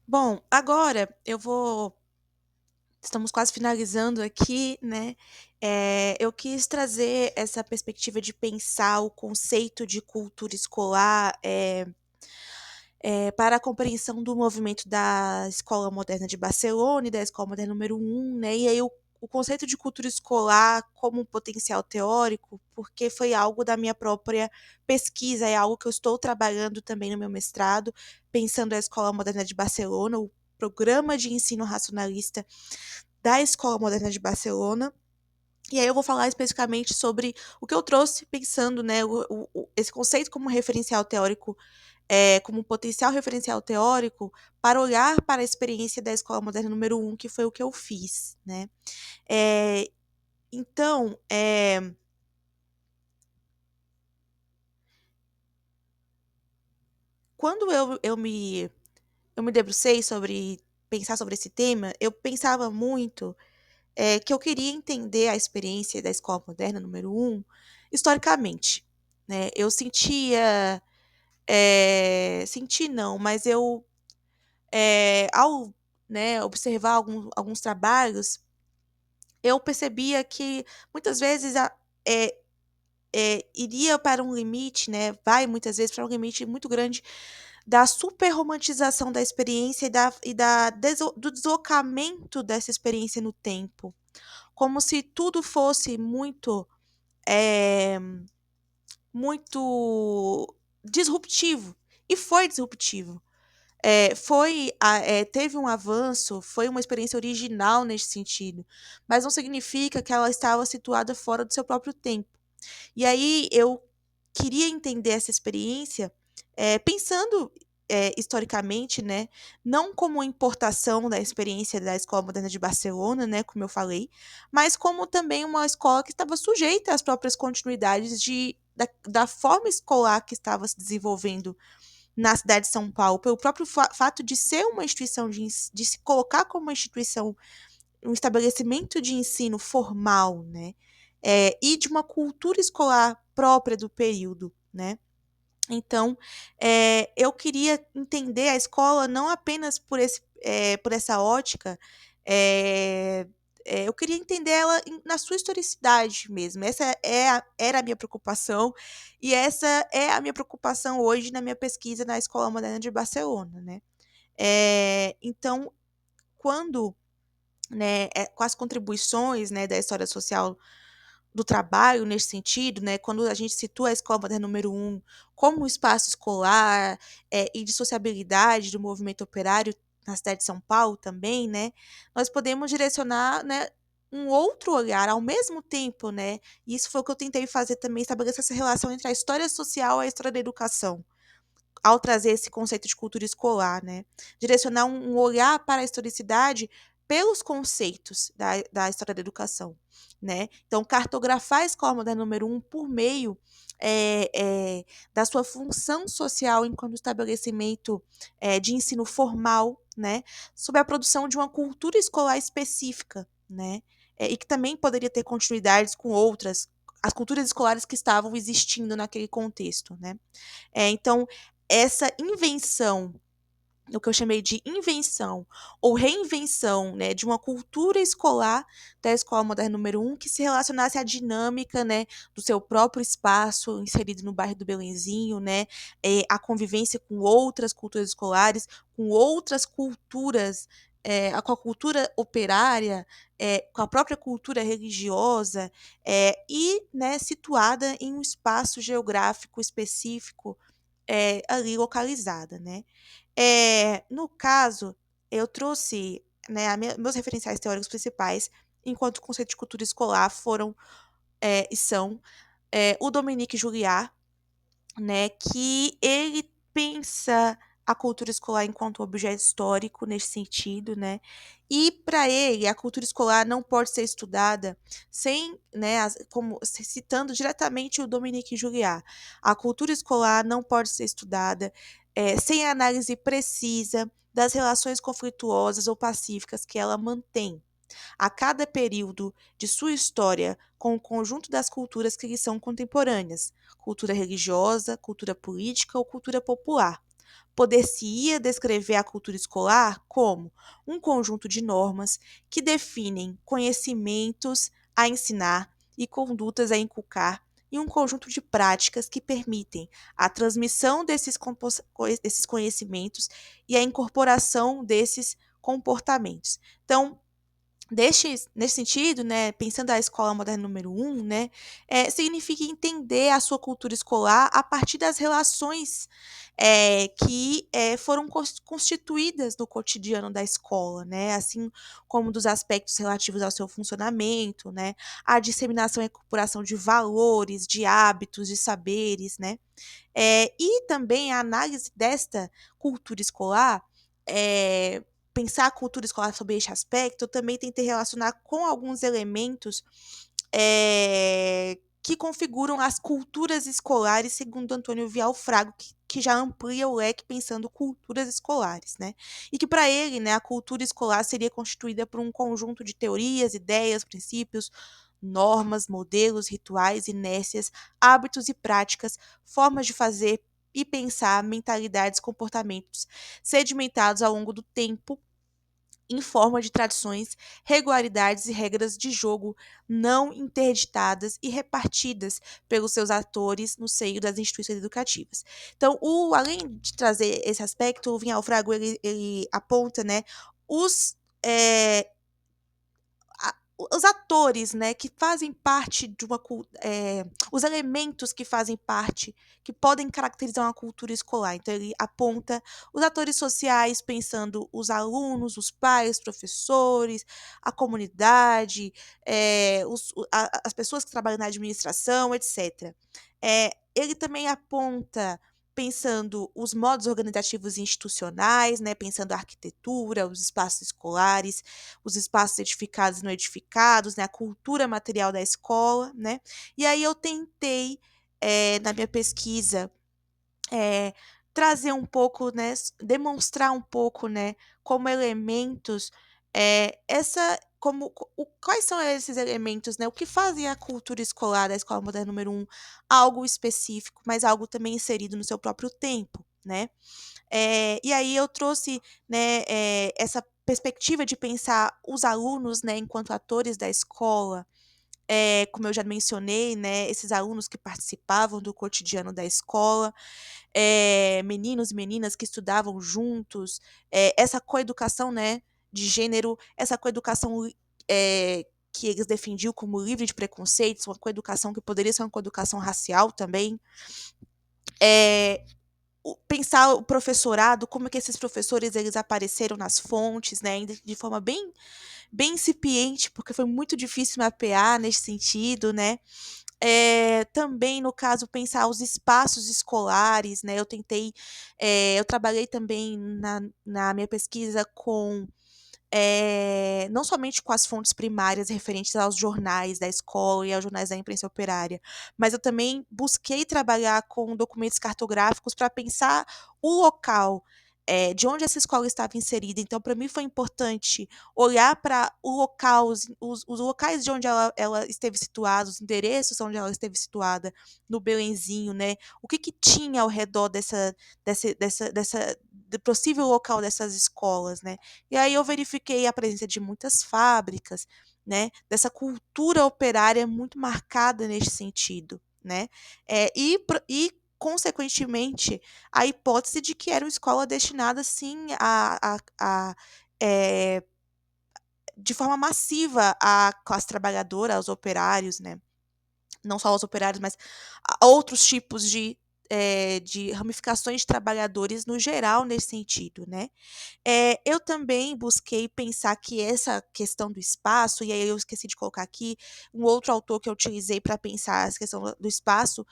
Bom, agora eu vou estamos quase finalizando aqui, né, eu quis trazer essa perspectiva de pensar o conceito de cultura escolar, para a compreensão do movimento da Escola Moderna de Barcelona e da Escola Moderna número um, né, e aí o conceito de cultura escolar como um potencial teórico, porque foi algo da minha própria pesquisa, é algo que eu estou trabalhando também no meu mestrado, pensando a Escola Moderna de Barcelona, o programa de ensino racionalista da Escola Moderna de Barcelona. E aí eu vou falar especificamente sobre o que eu trouxe pensando, né, esse conceito como referencial teórico, como um potencial referencial teórico para olhar para a experiência da Escola Moderna número um, que foi o que eu fiz, né. Eh, então, quando eu me debrucei sobre pensar sobre esse tema, eu pensava muito, que eu queria entender a experiência da Escola Moderna número um historicamente, né. Eu sentia, senti não, mas eu, ao, né, observar alguns trabalhos, eu percebia que muitas vezes eh iria para um limite, né, vai muitas vezes para um limite muito grande da superromantização da experiência e do deslocamento dessa experiência no tempo, como se tudo fosse eh, muito disruptivo, e foi disruptivo. Teve um avanço, foi uma experiência original nesse sentido, mas não significa que ela estava situada fora do seu próprio tempo. E aí eu queria entender essa experiência, pensando, historicamente, né, não como importação da experiência da Escola Moderna de Barcelona, né, como eu falei, mas como também uma escola que estava sujeita às próprias continuidades da forma escolar que estava se desenvolvendo na cidade de São Paulo, pelo próprio fato de ser uma instituição de se colocar como uma instituição, um estabelecimento de ensino formal, né, e de uma cultura escolar própria do período, né. Então, eu queria entender a escola não apenas por essa ótica, eh eu queria entender ela na sua historicidade mesmo, era a minha preocupação, e essa é a minha preocupação hoje na minha pesquisa na Escola Moderna de Barcelona, né. Então, quando, né, com as contribuições, né, da história social do trabalho nesse sentido, né, quando a gente situa a Escola Moderna número um como um espaço escolar, e de sociabilidade do movimento operário na cidade de São Paulo também, né, nós podemos direcionar, né, um outro olhar ao mesmo tempo, né, e isso foi o que eu tentei fazer também, estabelecer essa relação entre a história social e a história da educação, ao trazer esse conceito de cultura escolar, né. Direcionar um olhar para a historicidade pelos conceitos da história da educação, né. Então cartografar a escola moderna número um por meio, da sua função social enquanto estabelecimento, de ensino formal, né, sob a produção de uma cultura escolar específica, né, e que também poderia ter continuidades com outras as culturas escolares que estavam existindo naquele contexto, né. Então, essa invenção, o que eu chamei de invenção ou reinvenção, né, de uma cultura escolar da Escola Moderna número um que se relacionasse à dinâmica, né, do seu próprio espaço inserido no bairro do Belenzinho, né, a convivência com outras culturas escolares, com outras culturas, com a cultura operária, com a própria cultura religiosa, e, né, situada em um espaço geográfico específico, ali localizada, né. No caso, eu trouxe, né, a meus referenciais teóricos principais, enquanto conceito de cultura escolar foram, e são, o Dominique Julliard, né, que ele pensa a cultura escolar enquanto objeto histórico nesse sentido, né, e para ele a cultura escolar não pode ser estudada sem, né, como citando diretamente o Dominique Julliard, a cultura escolar não pode ser estudada, sem análise precisa das relações conflituosas ou pacíficas que ela mantém a cada período de sua história com o conjunto das culturas que lhe são contemporâneas, cultura religiosa, cultura política ou cultura popular. poder-se-ia descrever a cultura escolar como um conjunto de normas que definem conhecimentos a ensinar e condutas a inculcar, e um conjunto de práticas que permitem a transmissão desses conhecimentos e a incorporação desses comportamentos. Então, nesse sentido, né, pensando a escola moderna número um, né, significa entender a sua cultura escolar a partir das relações que foram constituídas no cotidiano da escola, né, assim como dos aspectos relativos ao seu funcionamento, né, a disseminação e incorporação de valores, de hábitos, de saberes, né, e também a análise desta cultura escolar, pensar a cultura escolar sobre este aspecto, eu também tentei relacionar com alguns elementos que configuram as culturas escolares, segundo Antônio Vial Frago, que já amplia o leque pensando culturas escolares, né? E que para ele, né, a cultura escolar seria constituída por um conjunto de teorias, ideias, princípios, normas, modelos, rituais, inércias, hábitos e práticas, formas de fazer e pensar, mentalidades, comportamentos sedimentados ao longo do tempo em forma de tradições, regularidades e regras de jogo não interditadas e repartidas pelos seus atores no seio das instituições educativas. Então, além de trazer esse aspecto, o Vinhal Frago ele aponta, né, os eh, os atores, né, que fazem parte de os elementos que fazem parte, que podem caracterizar uma cultura escolar. Então, ele aponta os atores sociais, pensando os alunos, os pais, os professores, a comunidade, as pessoas que trabalham na administração, etc. Ele também aponta pensando os modos organizativos e institucionais, né, pensando a arquitetura, os espaços escolares, os espaços edificados e não edificados, né, a cultura material da escola, né. E aí eu tentei, na minha pesquisa, eh, trazer um pouco, né, demonstrar um pouco, né, como elementos, quais são esses elementos, né, o que fazem a cultura escolar da Escola Moderna número um algo específico, mas algo também inserido no seu próprio tempo, né. E aí eu trouxe, né, essa perspectiva de pensar os alunos, né, enquanto atores da escola, como eu já mencionei, né, esses alunos que participavam do cotidiano da escola, meninos e meninas que estudavam juntos, essa coeducação, né, de gênero, essa coeducação que eles defendiam como livre de preconceitos, uma coeducação que poderia ser uma coeducação racial também. Eh Pensar o professorado, como que esses professores eles apareceram nas fontes, né, ainda de forma bem incipiente, porque foi muito difícil mapear nesse sentido, né. Também, no caso, pensar os espaços escolares, né, eu trabalhei também na minha pesquisa com não somente com as fontes primárias referentes aos jornais da escola e aos jornais da imprensa operária, mas eu também busquei trabalhar com documentos cartográficos para pensar o local, de onde essa escola estava inserida. Então, para mim foi importante olhar para o local, os locais de onde ela esteve situada, os endereços onde ela esteve situada, no Belenzinho, né. O que que tinha ao redor dessa do possível local dessas escolas, né. E aí eu verifiquei a presença de muitas fábricas, né, dessa cultura operária muito marcada neste sentido, né. E consequentemente, a hipótese de que era uma escola destinada sim eh, de forma massiva à classe trabalhadora, aos operários, né. Não só aos operários, mas a outros tipos de ramificações de trabalhadores no geral nesse sentido, né. Eu também busquei pensar que essa questão do espaço, e aí eu esqueci de colocar aqui, um outro autor que eu utilizei para pensar essa questão do espaço,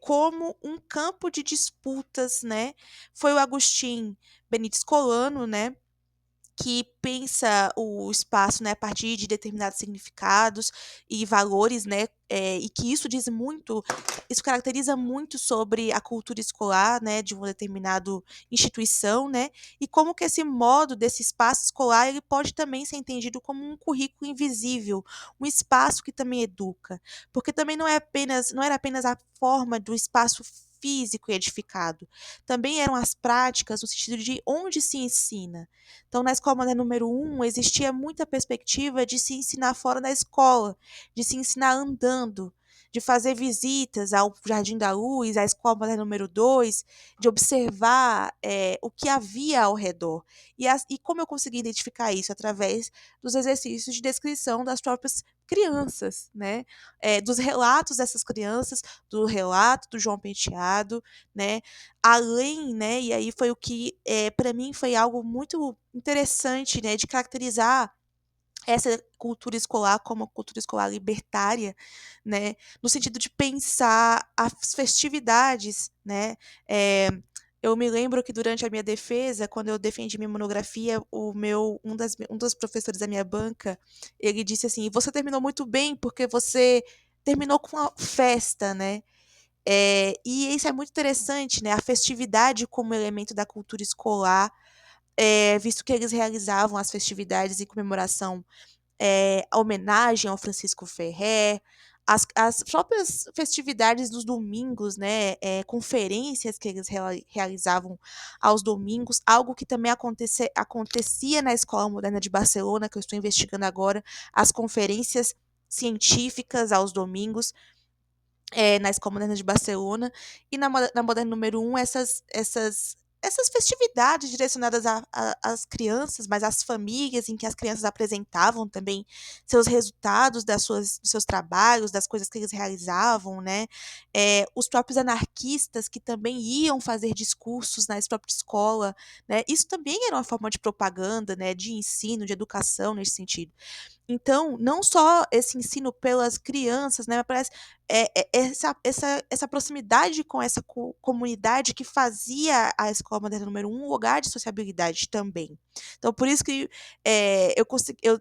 como um campo de disputas, né, foi o Agostinho Benito Colano, né, que pensa o espaço, né, a partir de determinados significados e valores, né, e que isso caracteriza muito sobre a cultura escolar, né, de uma determinado instituição, né, e como que esse modo desse espaço escolar, ele pode também ser entendido como um currículo invisível, um espaço que também educa, porque também não era apenas a forma do espaço físico e edificado. Também eram as práticas no sentido de onde se ensina. Então, na escola moderna número um, existia muita perspectiva de se ensinar fora da escola, de se ensinar andando, de fazer visitas ao Jardim da Luz, à escola moderna número 2, de observar o que havia ao redor. E como eu consegui identificar isso? Através dos exercícios de descrição das próprias crianças, né? Dos relatos dessas crianças, do relato do João Penteado, né? Além, né? E aí foi o que, para mim, foi algo muito interessante, né? De caracterizar essa cultura escolar como cultura escolar libertária, né, no sentido de pensar as festividades, né. Eu me lembro que durante a minha defesa, quando eu defendi minha monografia, o meu um dos professores da minha banca, ele disse assim: "Você terminou muito bem, porque você terminou com a festa", né. E isso é muito interessante, né, a festividade como elemento da cultura escolar, visto que eles realizavam as festividades em comemoração a homenagem ao Francisco Ferrer, as próprias festividades dos domingos, né, conferências que eles realizavam aos domingos, algo que também acontecia na Escola Moderna de Barcelona, que eu estou investigando agora, as conferências científicas aos domingos, na Escola Moderna de Barcelona, e na Moderna número um essas festividades direcionadas às crianças, mas às famílias, em que as crianças apresentavam também seus resultados dos seus trabalhos, das coisas que eles realizavam, né. Os próprios anarquistas que também iam fazer discursos na própria escola, né, isso também era uma forma de propaganda, né, de ensino, de educação nesse sentido. Então, não só esse ensino pelas crianças, né, mas parece essa proximidade com essa comunidade que fazia a escola moderna número um lugar de sociabilidade também. Então, por isso que,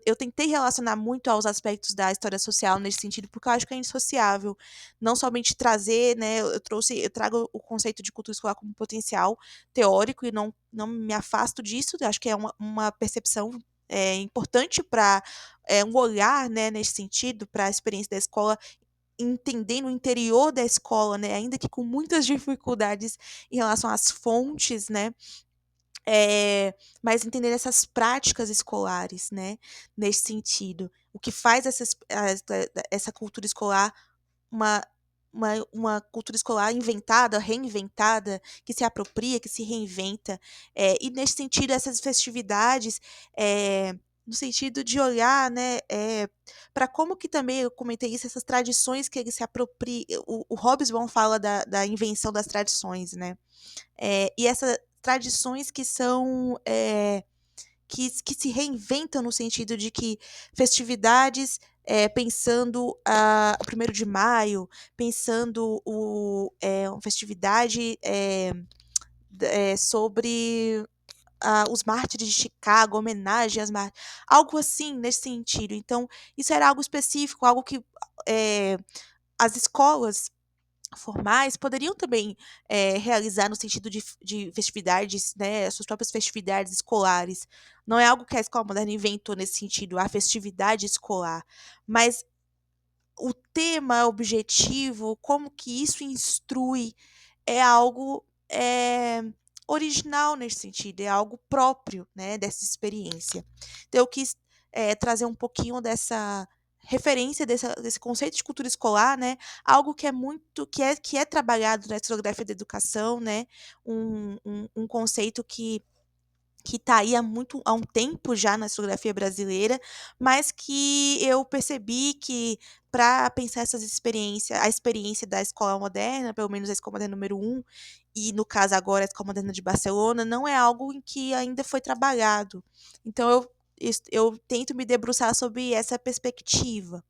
eu tentei relacionar muito aos aspectos da história social nesse sentido, porque eu acho que é indissociável. Não somente trazer, né, eu trago o conceito de cultura escolar como potencial teórico e não me afasto disso, eu acho que é uma percepção, importante para um olhar, né, nesse sentido, para a experiência da escola, entender no interior da escola, né, ainda que com muitas dificuldades em relação às fontes, né, mas entender essas práticas escolares, né, nesse sentido. O que faz essa cultura escolar uma uma cultura escolar inventada, reinventada, que se apropria, que se reinventa. E nesse sentido, essas festividades, no sentido de olhar, né, pra como que também eu comentei isso, essas tradições que ele se apropria o Hobsbawm fala da invenção das tradições, né. E essas tradições que são, que se reinventam no sentido de que festividades, pensando o 1º de maio, pensando uma festividade, sobre os mártires de Chicago, homenagem às mar algo assim nesse sentido. Então, isso era algo específico, algo que, as escolas formais poderiam também, realizar no sentido de festividades, né, as suas próprias festividades escolares. Não é algo que a escola moderna inventou nesse sentido, a festividade escolar, mas o tema, o objetivo, como que isso instrui, é algo, original nesse sentido, é algo próprio, né, dessa experiência. Então eu quis, trazer um pouquinho dessa referência desse conceito de cultura escolar, né, algo que é muito que é trabalhado na historiografia da educação, né, um conceito que está aí há um tempo já na historiografia brasileira, mas que eu percebi que para pensar a experiência da escola moderna, pelo menos a escola moderna número um e no caso agora a escola moderna de Barcelona, não é algo em que ainda foi trabalhado. Então eu tento me debruçar sobre essa perspectiva.